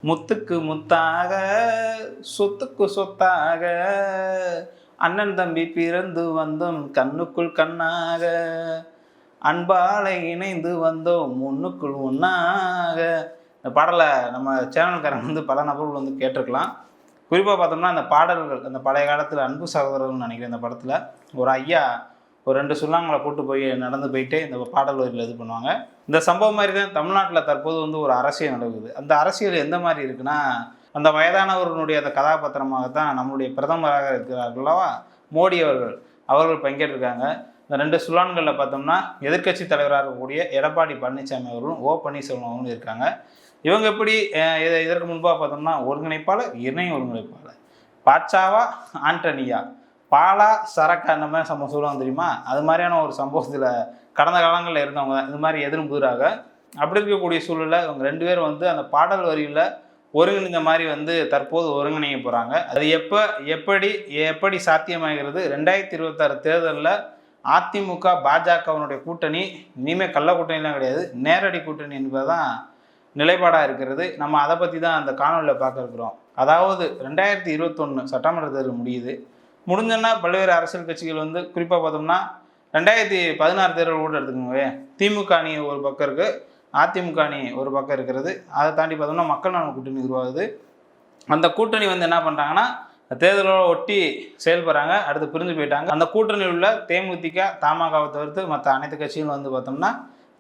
முத்துக்கு முத்தாக சொத்துக்கு சொத்தாக அண்ணன் தம்பி பிறந்து வந்தோம் கண்ணுக்குள் கண்ணாக அன்பாலை இணைந்து வந்தோம் ஒன்றுக்குள் ஒன்றாக. இந்த பாடலை நம்ம சேனல்காரங்க பல நபர்கள் கேட்டிருக்கலாம். குறிப்பாக பார்த்தோம்னா அந்த பாடல்கள் அந்த பழைய காலத்தில் அன்பு சகோதரர்கள்னு நினைக்கிறேன். இந்த படத்தில் ஒரு ஐயா ஒரு 2 சுள்ளாங்களை கூட்டு போய் நடந்து போயிட்டு இந்த பாடல் வரியில் இது பண்ணுவாங்க. இந்த சம்பவம் மாதிரி தான் தமிழ்நாட்டில் தற்போது ஒரு அரசியல் நடக்குது. அந்த அரசியல் எந்த மாதிரி இருக்குன்னா, அந்த வயதானவர்களுடைய அந்த கதாபாத்திரமாகத்தான் நம்மளுடைய பிரதமராக இருக்கிறார்களவா மோடி அவர்கள் பங்கேற்றிருக்காங்க. இந்த 2 சுள்ளான்களில் பார்த்தோம்னா எதிர்க்கட்சி தலைவராக இருக்கக்கூடிய எடப்பாடி பழனிசாமி அவர்களும் பன்னீர்செல்வம் அவர்களும் இருக்காங்க. இவங்க எப்படி இதற்கு முன்பாக பார்த்தோம்னா ஒருங்கிணைப்பாளர் இணை ஒருங்கிணைப்பாளர் பாட்சாவா ஆண்டனியா பாலா சரக்கா அந்த மாதிரி சம்பவம் சொல்லுவாங்க தெரியுமா? அது மாதிரியான ஒரு சம்பவத்தில் கடந்த காலங்களில் இருந்தவங்க தான் இது மாதிரி எதிரும் புதிராக. அப்படி இருக்கக்கூடிய சூழலில் இவங்க 2 பேர் அந்த பாடல் வரியில் ஒருங்கிணைந்த மாதிரி தற்போது ஒருங்கிணைய போகிறாங்க. அது எப்படி சாத்தியமாகிறது? 2026 தேர்தலில் அதிமுக பாஜகவினுடைய கூட்டணி இனிமேல் கள்ள கூட்டணிலாம் கிடையாது, நேரடி கூட்டணி என்பதுதான் நிலைப்பாடாக இருக்கிறது. நம்ம அதை பற்றி தான் அந்த காணொலியில் பார்க்க இருக்கிறோம். அதாவது 2021 சட்டமன்ற தேர்தல் முடிஞ்சோன்னா பல்வேறு அரசியல் கட்சிகள் குறிப்பாக பார்த்தோம்னா 2016 தேர்தல் கூட எடுத்துக்கோங்க. திமுக அணி ஒரு பக்கம் இருக்குது, அதிமுக அணி ஒரு பக்கம் இருக்கிறது. அதை தாண்டி பார்த்தோம்னா மக்கள் நலன் கூட்டணி உருவாகுது. அந்த கூட்டணி என்ன பண்ணுறாங்கன்னா தேர்தலோட ஒட்டி செயல்படுறாங்க. அடுத்து பிரிஞ்சு போயிட்டாங்க. அந்த கூட்டணியில் உள்ள தேமுதிக தமாகவை தவிர்த்து மற்ற அனைத்து கட்சிகளும் பார்த்தோம்னா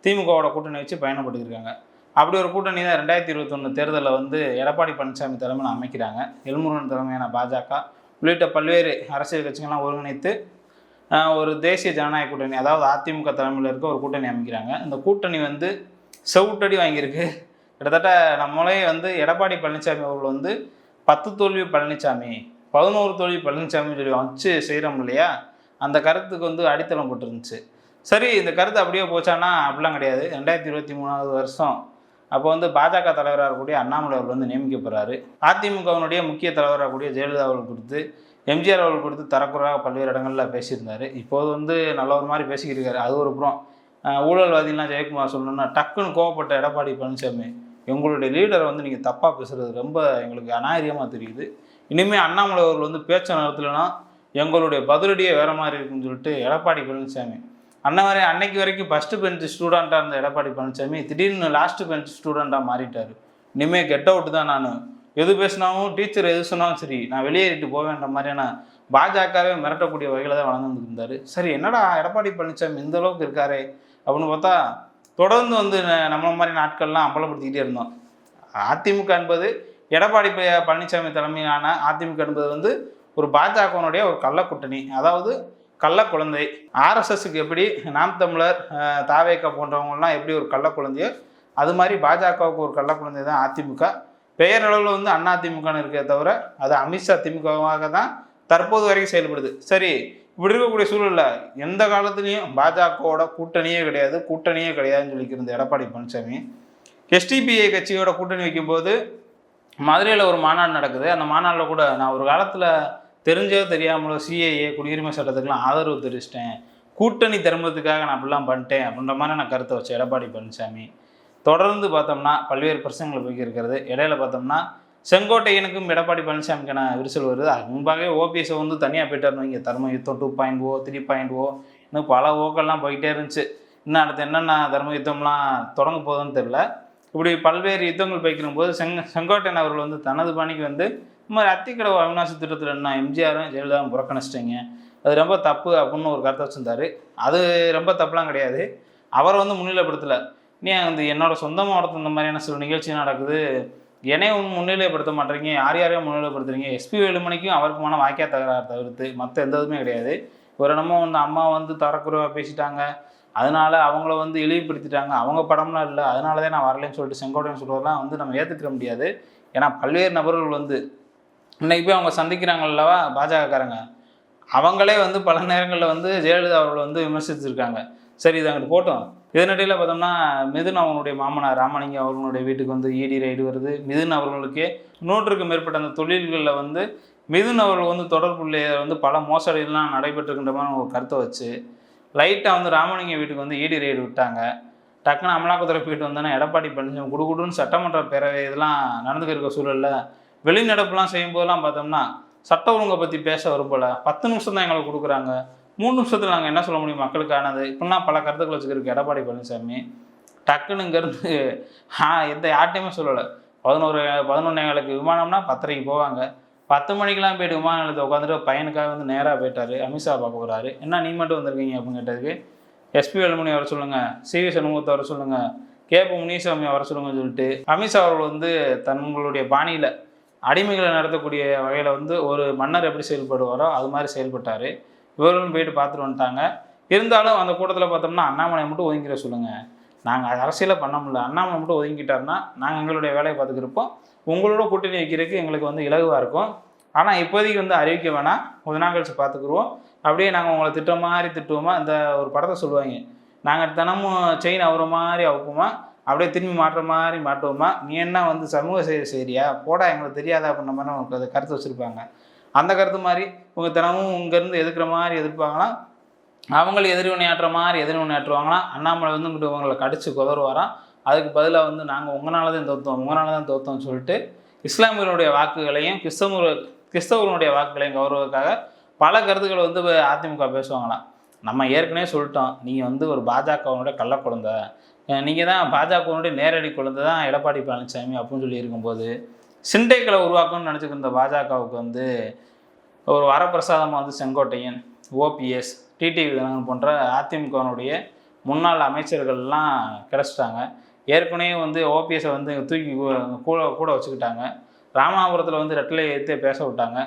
திமுகவோட கூட்டணி வச்சு பயணப்பட்டுருக்காங்க. அப்படி ஒரு கூட்டணி தான் 2021 தேர்தலில் எடப்பாடி பழனிசாமி தலைமையில் அமைக்கிறாங்க. எல்முருகன் தலைமையான பாஜக உள்ளிட்ட பல்வேறு அரசியல் கட்சிகள்லாம் ஒருங்கிணைத்து ஒரு தேசிய ஜனநாயக கூட்டணி, அதாவது அதிமுக தலைமையில் இருக்க ஒரு கூட்டணி அமைக்கிறாங்க. இந்த கூட்டணி செவுட்டடி வாங்கியிருக்கு. கிட்டத்தட்ட நம்மளே எடப்பாடி பழனிசாமி அவர்கள் 10 தோல்வி பழனிசாமி 11 தோல்வி பழனிசாமின்னு சொல்லி வச்சு செய்கிறோம் இல்லையா? அந்த கருத்துக்கு அடித்தளம் போட்டுருந்துச்சு. சரி, இந்த கருத்து அப்படியே போச்சானா? அப்படிலாம் கிடையாது. 2023 வருஷம் அப்போ பாஜக தலைவராக இருக்கக்கூடிய அண்ணாமலை அவர்கள் நியமிக்கப்படுறாரு. அதிமுகவினுடைய முக்கிய தலைவராக கூடிய ஜெயலலிதா அவர்கள் கொடுத்து எம்ஜிஆர் அவர்கள் கொடுத்து தரக்குறையாக பல்வேறு இடங்களில் பேசியிருந்தார். இப்போது நல்ல ஒரு மாதிரி பேசிக்கிட்டு இருக்காரு. அது ஒரு புறம் ஊழல்வாதிலாம் ஜெயக்குமார் சொல்லணும்னா டக்குன்னு கோவப்பட்ட எடப்பாடி பழனிசாமி, எங்களுடைய லீடரை நீங்கள் தப்பாக பேசுகிறது ரொம்ப எங்களுக்கு அநாகரிகமாக தெரியுது. இனிமேல் அண்ணாமலை அவர்கள் பேச்சை நடத்தலைன்னா எங்களுடைய பதிலடியே வேறு மாதிரி இருக்குன்னு சொல்லிட்டு எடப்பாடி பழனிசாமி அன்னைக்கு வரைக்கும் ஃபஸ்ட்டு பெஞ்ச் ஸ்டூடெண்ட்டாக இருந்த எடப்பாடி பழனிசாமி திடீர்னு லாஸ்ட்டு பெஞ்ச் ஸ்டூடெண்ட்டாக மாறிட்டார். இனிமேல் கெட் அவுட்டு தான், நான் எது பேசினாலும் டீச்சர் எது சொன்னாலும் சரி நான் வெளியேறிட்டு போவேன்ற மாதிரியான பாஜகவே மிரட்டக்கூடிய வகையில் தான் வளர்ந்துருந்தார். சரி, என்னடா எடப்பாடி பழனிசாமி இந்த அளவுக்கு இருக்காரே அப்படின்னு பார்த்தா தொடர்ந்து நம்மள மாதிரி நாட்கள்லாம் அம்பலப்படுத்திக்கிட்டே இருந்தோம். அதிமுக என்பது எடப்பாடி பழனிசாமி தலைமையிலான அதிமுக என்பது ஒரு பாஜகனுடைய ஒரு கள்ள கூட்டணி, அதாவது கள்ள குழந்தை. ஆர்எஸ்எஸ்க்கு எப்படி நாம் தமிழர் தாவேக்கா போன்றவங்கலாம் எப்படி ஒரு கள்ள குழந்தையோ அது மாதிரி பாஜகவுக்கு ஒரு கள்ள குழந்தை தான் அதிமுக. பெயரளவில் அண்ணா திமுகன்னு இருக்கே தவிர அது அமித்ஷா திமுகவாக தான் தற்போது வரைக்கும் செயல்படுது. சரி, இப்படி இருக்கக்கூடிய சூழலில் எந்த காலத்துலேயும் பாஜகவோட கூட்டணியே கிடையாதுன்னு சொல்லிக்கிருந்த எடப்பாடி பழனிசாமி எஸ்டிபிஐ கட்சியோட கூட்டணி வைக்கும்போது மதுரையில் ஒரு மாநாடு நடக்குது. அந்த மாநாட்டில் கூட நான் ஒரு காலத்தில் தெரிஞ்சோ தெரியாமலோ சிஏஏ குடியுரிமை சட்டத்துக்கெலாம் ஆதரவு தெரிவிச்சிட்டேன், கூட்டணி திரும்பத்துக்காக நான் அப்படிலாம் பண்ணிட்டேன் அப்படின்ற மாதிரி நான் கருத்தை வச்சேன் எடப்பாடி பழனிசாமி. தொடர்ந்து பார்த்தோம்னா பல்வேறு பிரச்சனைகள் போய்க்கிருக்கிறது. இடையில பார்த்தோம்னா செங்கோட்டையனுக்கும் எடப்பாடி பழனிசாமிக்கான விரிசல் வருது. முன்பாகவே ஓபிஎஸ் தனியாக போயிட்டாருன்னு வைங்க. தர்ம யுத்தம் 2.0 3.0 இன்னும் பல ஓக்கெல்லாம் போய்கிட்டே இருந்துச்சு. இன்னும் அடுத்து என்னென்ன தர்ம யுத்தம்லாம் தொடங்க போகுதுன்னு தெரில. இப்படி பல்வேறு யுத்தங்கள் போய்க்கிறும்போது செங்கோட்டையன் அவர்கள் தனது பணிக்கு இந்த மாதிரி அத்திக்கடவு அவிநாசி திட்டத்தில் என்ன எம்ஜிஆரும் ஜெயலலிதாவும் புறக்கணிச்சிட்டிங்க, அது ரொம்ப தப்பு அப்படின்னு ஒரு கருத்தை வச்சுருந்தாரு. அது ரொம்ப தப்புலாம் கிடையாது. அவரை முன்னிலைப்படுத்தலை. நீ என்னோட சொந்த மாவட்டத்தில் இந்த மாதிரியான சில நிகழ்ச்சி நடக்குது, என்னையும் முன்னிலைப்படுத்த மாட்டேறீங்க, யாரையும் முன்னிலைப்படுத்துறீங்க. எஸ்பி வேலுமணிக்கும் அவருக்குமான வாய்க்கா தகராறு தவிர்த்து மற்ற எந்த இதுவுமே கிடையாது. ஒரு இடமோ அம்மா தரக்குறைவாக பேசிட்டாங்க, அதனால் அவங்கள இழிவுபடுத்திட்டாங்க, அவங்க படம்லாம் இல்லை, அதனால தான் நான் வரலன்னு சொல்லிட்டு செங்கோட்டையன் சொல்கிறதெல்லாம் நம்ம ஏற்றுக்க முடியாது. ஏன்னா பல்வேறு நபர்கள் இன்றைக்கி போய் அவங்க சந்திக்கிறாங்கல்லவா பாஜகக்காரங்க, அவங்களே பல நேரங்களில் ஜெயலலிதா அவர்கள் விமர்சிச்சிருக்காங்க. சரி, இது அங்கிட்டு போட்டோம். இதனிடையில் பார்த்தோம்னா மிதுன் அவர்களுடைய மாமனார் ராமலிங்கம் அவர்களுடைய வீட்டுக்கு இடி ரைடு வருது. மிதுன் அவர்களுக்கே 100க்கும் மேற்பட்ட அந்த தொழில்களில் மிதுன் அவர்கள் தொடர்புள்ள பல மோசடிகள்லாம் நடைபெற்றுக்கின்ற மாதிரி ஒரு கருத்தை வச்சு லைட்டாக ராமலிங்கம் வீட்டுக்கு இடி ரைடு விட்டாங்க. டக்குன்னு அமலாக்கத்துறை போயிட்டு வந்தோன்னா எடப்பாடி பழனிசாமி குடுகுடுன்னு சட்டமன்ற பேரவை இதெல்லாம் நடந்துக்க இருக்க சூழலில் வெளிநடப்புலாம் செய்யும்போதெல்லாம் பார்த்தோம்னா சட்ட ஒழுங்கை பற்றி பேச வரும்போல 10 நிமிஷம் தான் எங்களுக்கு கொடுக்குறாங்க, 3 நிமிஷத்தில் நாங்கள் என்ன சொல்ல முடியும் மக்களுக்கானது, இப்படிலாம் பல கருத்துக்கள் வச்சுக்கிறதுக்கு எடப்பாடி பழனிசாமி டக்குனுங்கிறது எந்த யார்ட்டையுமே சொல்லலை. 11 விமானம்னா 10:30 போவாங்க, 10 மணிக்கெலாம் போய்ட்டு விமான நிலையத்தை உட்காந்துட்டு பையனுக்காக வந்து நேராக போயிட்டார். அமித்ஷா பார்க்க போகிறாரு. என்ன நீ மட்டும் வந்திருக்கீங்க அப்படின்னு கேட்டதுக்கு எஸ்பி வேலுமணி வர சொல்லுங்கள், சிவி சண்முகத்தை வர சொல்லுங்கள், கேபு முனிசாமியை வர சொல்லுங்கன்னு சொல்லிட்டு அமித்ஷா அவர்கள் வந்து தங்களுடைய பாணியில் அடிமைகளை நடத்தக்கூடிய வகையில் வந்து ஒரு மன்னர் எப்படி செயல்படுவாரோ அது மாதிரி செயல்பட்டார். இவர்களும் போயிட்டு பார்த்துட்டு வந்துட்டாங்க. இருந்தாலும் அந்த கூட்டத்தில் பார்த்தோம்னா அண்ணாமலை மட்டும் ஒதுங்கிற சொல்லுங்கள், நாங்கள் அரசியலை பண்ண முடியல, அண்ணாமலை மட்டும் ஒதுங்கிட்டாருன்னா நாங்கள் எங்களுடைய வேலையை பார்த்துக்கிருப்போம், உங்களோட கூட்டணி வைக்கிறதுக்கு எங்களுக்கு வந்து இலகுவாக இருக்கும், ஆனால் இப்போதைக்கு வந்து அறிவிக்க வேணாம், கொஞ்ச நாள் கழிச்சு பார்த்துக்குருவோம், அப்படியே நாங்கள் உங்களை திட்டம் மாதிரி திட்டுவோமா, இந்த ஒரு படத்தை சொல்லுவாங்க, நாங்கள் தினமும் செயின் அவுற மாதிரி அவுக்குமா, அப்படியே திரும்பி மாட்டுற மாதிரி மாட்டுவோமா, நீ என்ன வந்து சமூக சேவை செய்கிறியா போடா எங்களுக்கு தெரியாதா அப்படின்ற மாதிரி உங்களுக்கு அது கருத்து வச்சுருப்பாங்க. அந்த கருத்து மாதிரி உங்கள் தினமும் இங்கேருந்து எதிர்க்கிற மாதிரி எதிர்ப்பாங்களாம், அவங்களும் எதிர்வினையாற்றுற மாதிரி எதிர்வினையாற்றுவாங்களாம். அண்ணாமலை வந்து இங்கிட்டு உங்களை கடிச்சு குதறுவாராம். அதுக்கு பதிலாக வந்து நாங்கள் உங்களால் தான் தோற்றோம், உங்களால் தான் தோற்றோம்னு சொல்லிட்டு இஸ்லாமியர்களுடைய வாக்குகளையும் கிறிஸ்தவர்களுடைய வாக்குகளையும் கௌரவத்துக்காக பல கருத்துக்களை வந்து அதிமுக பேசுவாங்களாம். நம்ம ஏற்கனவே சொல்லிட்டோம், நீங்கள் வந்து ஒரு பாஜகவனுடைய கள்ளக்குழந்தை, நீங்கள் தான் பாஜகவனுடைய நேரடி குழந்தை தான் எடப்பாடி பழனிசாமி அப்படின்னு சொல்லி இருக்கும்போது சிண்டைகளை உருவாக்கணும்னு நினச்சிக்கிற பாஜகவுக்கு வந்து ஒரு வரப்பிரசாதமாக வந்து செங்கோட்டையன், ஓபிஎஸ், டிடிவி தினகரன் போன்ற அதிமுகவினுடைய முன்னாள் அமைச்சர்கள்லாம் கிடச்சிட்டாங்க. ஏற்கனவே வந்து ஓபிஎஸை வந்து தூக்கி கூட வச்சுக்கிட்டாங்க. ராமநாதபுரத்தில் வந்து ரெட்டலை ஏற்றே பேச விட்டாங்க,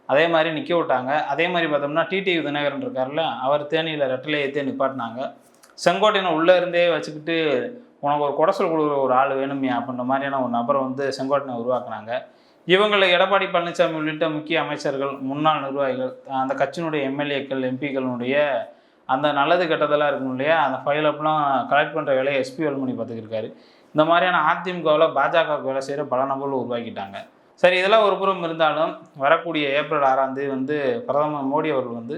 அதே மாதிரி நிற்க விட்டாங்க. அதே மாதிரி பார்த்தோம்னா டிடிவி தினகரன் இருக்கார்ல, அவர் தேனியில் ரெட்டலை ஏற்றே நிப்பாட்டினாங்க. செங்கோட்டையனை உள்ளே இருந்தே வச்சுக்கிட்டு உனக்கு ஒரு குடசல் கொடுக்குற ஒரு ஆள் வேணுமே அப்படின்ற மாதிரியான ஒரு நபரை வந்து செங்கோட்டையனை உருவாக்குனாங்க. இவங்களை எடப்பாடி பழனிசாமி உள்ளிட்ட முக்கிய அமைச்சர்கள், முன்னாள் நிர்வாகிகள், அந்த கட்சியினுடைய எம்எல்ஏக்கள், எம்பிக்களுடைய அந்த நல்லது கெட்டதெல்லாம் இருக்கும் இல்லையா, அந்த ஃபைல் அப்பெல்லாம் கலெக்ட் பண்ணுற வேலையை எஸ்பி வேலுமணி பார்த்துக்கிருக்காரு. இந்த மாதிரியான அதிமுகவில் பாஜகவுக்கு வேலை செய்கிற பல நபர்கள் உருவாக்கிட்டாங்க. சரி, இதெல்லாம் ஒரு புறம் இருந்தாலும் வரக்கூடிய ஏப்ரல் 6ஆம் தேதி வந்து பிரதமர் மோடி அவர்கள் வந்து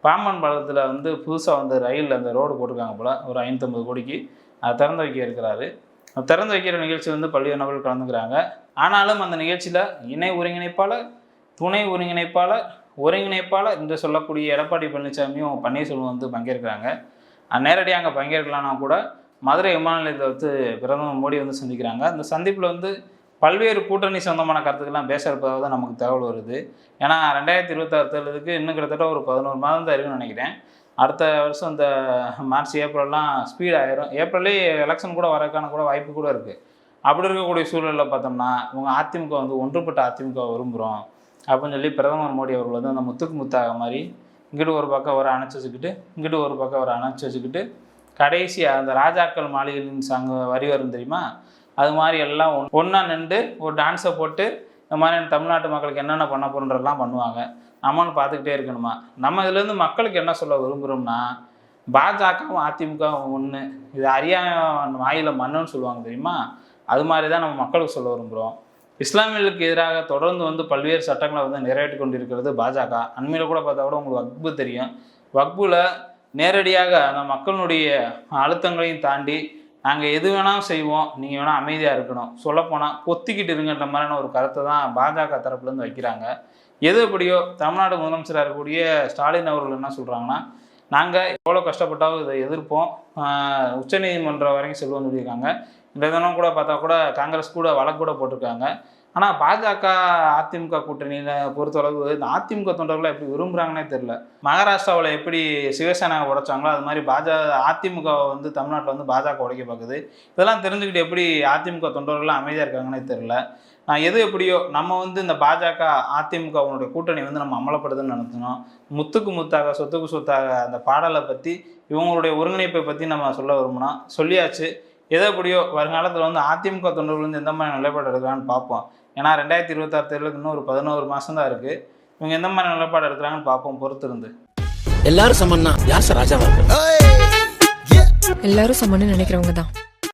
பாம்பன் பாலத்தில் வந்து புதுசாக வந்து ரயிலில் அந்த ரோடு போட்டிருக்காங்க போல், ஒரு 550 கோடிக்கு அதை திறந்து வைக்க இருக்கிறாரு. திறந்து வைக்கிற நிகழ்ச்சி வந்து பல்வேறு நபர்கள் கலந்துக்கிறாங்க. ஆனாலும் அந்த நிகழ்ச்சியில் இணை ஒருங்கிணைப்பாளர், துணை ஒருங்கிணைப்பாளர் என்று சொல்லக்கூடிய எடப்பாடி பழனிசாமியும் பன்னீர்செல்வம் வந்து பங்கேற்கிறாங்க. நேரடியாக அங்கே பங்கேற்கலான்னா கூட மதுரை விமான நிலையத்தில் வந்து பிரதமர் மோடி வந்து சந்திக்கிறாங்க. அந்த சந்திப்பில் வந்து பல்வேறு கூட்டணி சொந்தமான கருத்துக்கெல்லாம் பேச இருப்பதாக தான் நமக்கு தகவல் வருது. ஏன்னா 2026 தேர்தலுக்கு இன்னும் கிட்டத்தட்ட ஒரு 11 மாதம் தான் இருக்குன்னு நினைக்கிறேன். அடுத்த வருஷம் இந்த மார்ச் ஏப்ரல்லாம் ஸ்பீட் ஆயிரும். ஏப்ரல்லே எலெக்ஷன் கூட வரக்கான கூட வாய்ப்பு கூட இருக்குது. அப்படி இருக்கக்கூடிய சூழலில் பார்த்தோம்னா இவங்க அதிமுக வந்து ஒன்றுபட்ட அதிமுக விரும்புகிறோம் அப்படின்னு சொல்லி பிரதமர் மோடி அவர்கள் வந்து அந்த முத்துக்கு முத்தாக மாதிரி இங்கிட்டு ஒரு பக்கம் ஒரு அணைச்சி வச்சுக்கிட்டு, இங்கிட்டு ஒரு பக்கம் ஒரு அணைச்சி வச்சுக்கிட்டு, கடைசியாக அந்த ராஜாக்கள் மாளிகையின் வரி வரும் தெரியுமா, அது மாதிரி எல்லாம் ஒன்றா நின்று ஒரு டான்ஸை போட்டு இந்த மாதிரி தமிழ்நாட்டு மக்களுக்கு என்னென்ன பண்ண போகிறன்றதெல்லாம் பண்ணுவாங்க. நம்மளும் பார்த்துக்கிட்டே இருக்கணுமா? நம்ம இதுலேருந்து மக்களுக்கு என்ன சொல்ல விரும்புகிறோம்னா, பாஜகவும் அதிமுகவும் ஒன்று, இது அறியாமல் வாயில் மண்ணுன்னு சொல்லுவாங்க தெரியுமா, அது மாதிரி தான் நம்ம மக்களுக்கு சொல்ல விரும்புகிறோம். இஸ்லாமியர்களுக்கு எதிராக தொடர்ந்து வந்து பல்வேறு சட்டங்களை வந்து நிறைவேற்றி கொண்டிருக்கிறது பாஜக. அண்மையில் கூட பார்த்தா கூட உங்களுக்கு வக்பு தெரியும். வக்புல நேரடியாக அந்த மக்களுடைய அழுத்தங்களையும் தாண்டி நாங்கள் எது வேணாலும் செய்வோம், நீங்கள் வேணால் அமைதியாக இருக்கணும், சொல்லப்போனால் பொத்திக்கிட்டு இருங்கன்ற மாதிரியான ஒரு கருத்தை தான் பாஜக தரப்புலேருந்து வைக்கிறாங்க. எது எப்படியோ தமிழ்நாடு முதலமைச்சராக இருக்கக்கூடிய ஸ்டாலின் அவர்கள் என்ன சொல்கிறாங்கன்னா, நாங்கள் எவ்வளோ கஷ்டப்பட்டாலும் இதை எதிர்ப்போம், உச்சநீதிமன்றம் வரைக்கும் செல்வோம்னு சொல்லியிருக்காங்க. இந்த தினம் கூட பார்த்தா கூட காங்கிரஸ் கூட வழக்கு கூட போட்டிருக்காங்க. ஆனால் பாஜக அதிமுக கூட்டணியில் பொறுத்தளவு இந்த அதிமுக தொண்டர்களை எப்படி விரும்புகிறாங்கன்னே தெரில. மகாராஷ்டிராவில் எப்படி சிவசேனா உடைச்சாங்களோ அது மாதிரி அதிமுக வந்து தமிழ்நாட்டில் வந்து பாஜக உடைக்க பார்க்குது. இதெல்லாம் தெரிஞ்சுக்கிட்டு எப்படி அதிமுக தொண்டர்கள்லாம் அமைதியாக இருக்காங்கன்னே தெரில. எது எப்படியோ நம்ம வந்து இந்த பாஜக அதிமுகவுடைய கூட்டணி வந்து நம்ம அமலப்படுதுன்னு நினைச்சோம். முத்துக்கு முத்தாக சொத்துக்கு சொத்தாக அந்த பாடலை பற்றி இவங்களுடைய ஒருங்கிணைப்பை பற்றி நம்ம சொல்ல விரும்பினோம், சொல்லியாச்சு. எதோ எப்படியோ வருங்காலத்தில் வந்து அதிமுக தொண்டர்கள் வந்து எந்த மாதிரி நிலைப்பாடு எடுக்கிறான்னு பார்ப்போம். ஏன்னா 2026 தேர்தலுக்கு இன்னும் ஒரு 11 மாதம் தான் இருக்குது. இவங்க எந்த மாதிரி நிலைப்பாடு எடுக்கிறாங்கன்னு பார்ப்போம் பொறுத்திருந்து. எல்லாரும் சமன்னா யார் சார் ராஜாவா? எல்லாரும் சமன்னு நினைக்கிறவங்க தான்.